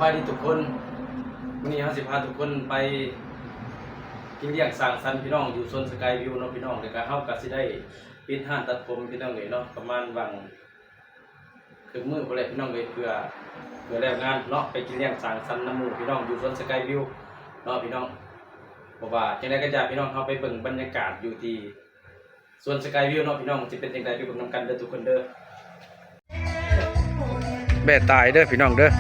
บายดีทุกคนวันนี้เราสิพาทุกคนไปกินเลี้ยงสร้างสรรค์พี่น้องอยู่โซนสกายวิวเนาะพี่น้องเดี๋ยวก็เฮาก็สิได้ปิดห้านตัดผมพี่น้องเลยเนาะประมาณวังครึ่งมื้อบ่แล้วพี่น้องเลยเพื่อแล้วงานเนาะไปกินเลี้ยงสร้างสรรค์น้ำหมู่พี่น้องอยู่โซนสกายวิวเนาะพี่น้องเพราะว่าจังได๋ก็อยากพี่น้องเฮาไปเบิ่งบรรยากาศอยู่ที่โซนสกายวิวเนาะพี่น้องสิเป็นจังได๋ไปเบิ่งนำกันเด้อทุกคนเด้อแม่ตายเด้อพี่น้องเด้อ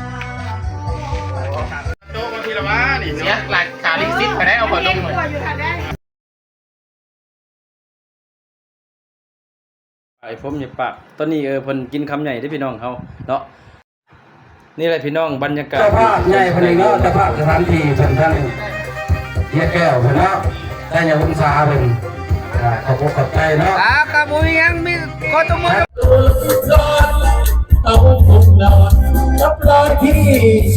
โตมาทีละว่านี่เสียหลักขาลิซิตไปได้เอาขอลงเลยไอ้ผมอย่าปากตอนนี้เพิ่นกินคำใหญ่ได้พี่น้องเขาเนาะนี่แหละพี่น้องบรรยากาศเจ้าภาพใหญ่พนักงานเจ้าภาพสถานที่ท่านเฮียแก้วเพิ่นเนาะได้ยังอุตสาห์เพิ่นขอบคุณขอบใจเนาะกับบุญยังมีก็ต้องมาเอาผมนอนรับรอยที่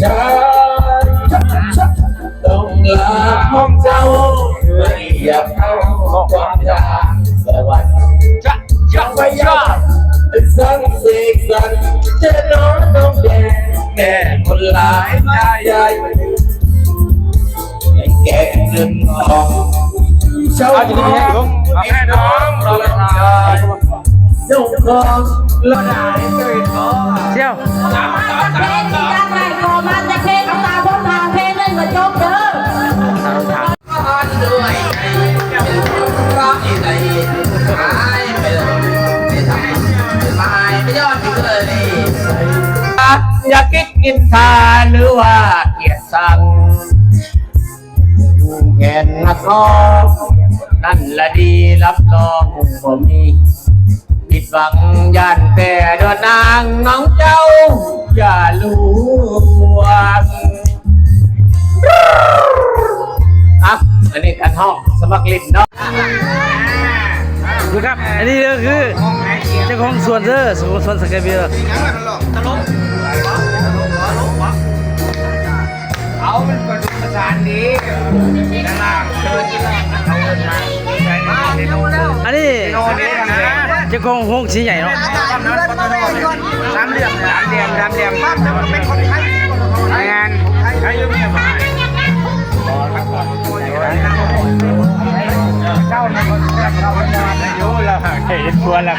ชายต้องลาห้องเจ้าไม่อยากเข้าความยากสวัสดีจะไปยากสังเสกสันจะนอนต้องแดงแม่คนหลายตาใหญ่แก่เงินทองเช้าที่นี้เอาแม่น้องรอละเจ้าของละลายเกินพอเชี่ยวเพลงที่การใส่คอมันจะเพลงเอาตาพวกทางเพลงเลยมาจบเด้อด้วยร้องอีกไหนหายไปเลยไม่ทำไม่ยอดเลยอยากกินทานหรือว่าเกียรติสั่งแก่นนักร้องนั่นละดีรับรองผมมีผิดหวังย่านแต่เดินนางน้องเจ้าอย่าลวงอันนี้กันห้องสมัครลิ้นเนาะดูครับอันนี้ก็คือเจ้าของสวนเด้อสวนสกายวิวเอามันกระดูกประสานดีด้านล่างเชิญที่ล่างเขาเดินทางอันนี้เจ้าของห้องสีใหญ่เนาะสามเหลี่ยมบ้านมันเป็นคนไทยงานไทยยุ่งยากเจ้าเนี่ยเขาอยู่แล้วเห็นพวนแล้ว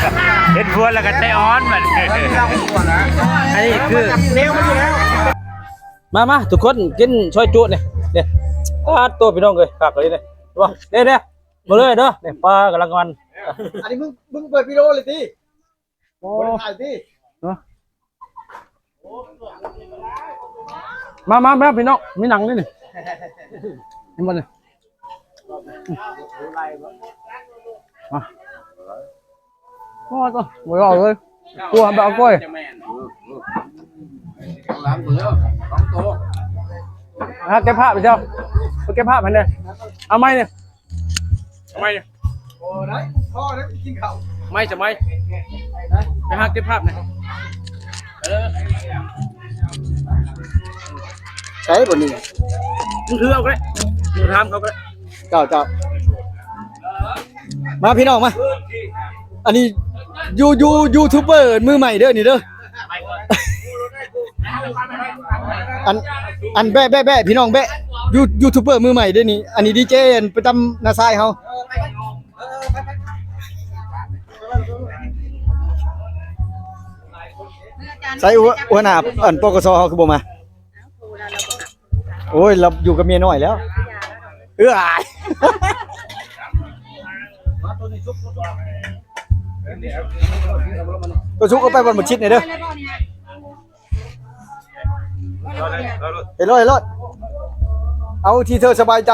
ก็ใจอ่อนมันอันนี้คือเลี้ยวมาอยู่แล้วมาทุกคนกินช่วยจุเนี่ยตัวพี่น้องเลยฝากเลยเนี่ยว่าเนี่ยมาเลยเด้อเนี่ยปลากำลังมันอันนี้มึงเปิดวิดีโอเลยดิโอ้ถ่ายดิมาพี่น้องมีหนังนี่นี่มันเลยมาโอ้ตัวหมดเลยตัวแบบก้อยล้างมือต้องโตเก็บผ้าไปเจ้าเก็บผ้าพันเลยเอาไม้เนี่ยเอาไม้เนี่ยโอ้ได้พ่อได้กินข้าวไม้จะไม้ไปหาเก็บภาพเนี่ยใช่บนนี้มึงถือเอาก็ได้มึงทำเขาก็ได้เจ้ามาพี่น้องมาอันนี้ยูทูบเบอร์มือใหม่เด้อนี่เด้ออันแบะพี่น้องแบะยูทูบเบอร์มือใหม่เด้อนี่อันนี้ดีเจไปตำนาซายเขาใส่หัวหน้าอันปกสเขาคือบ่มาโอ้ยเราอยู่กับเมียน้อยแล้วตัวชุกเอาไปบนหมดชิดเนี่ยเด้อเห็นรถเอาที่เธอสบายใจ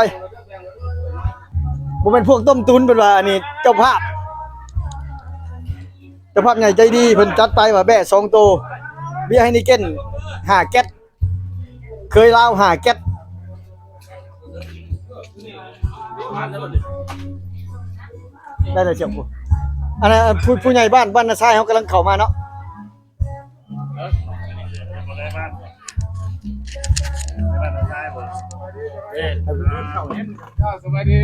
ผมเป็นพวกต้มตุนเป็นว่าอันนี้เจ้าภาพใหญ่ใจดีเพิ่นจัดไปว่าแบะ2ตัวเบี้ยให้นิเก้น5แก๊สเคยลาว5แก๊สได้เลยเชียวอันนั้นผู้ใหญ่บ้านนาซายเขากำลังเข้ามาเนาะสวัสดี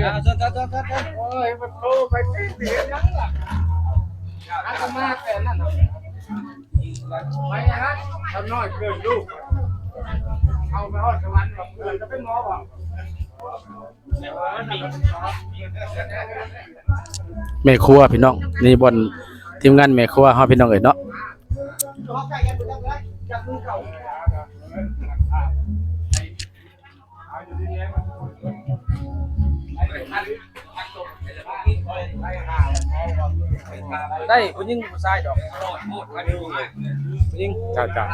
โอ้ยมันโตไปที่เสียยังล่ะอาตมาแต่นั่นไปฮะทำน้อยเกินลูก เ เอาไปฮอดสวรรค์แบบจะเป็นหมอบ่ แม่ครัวพี่น้องนี่บนทีมงานแม่ครัวเฮาพี่น้องเอ้ยเนาะ เขาใกล้กันหมดแล้วเลยจับมือเก่าได้ผู้หญิงผู้ชายดอกผู้หญิงจ้า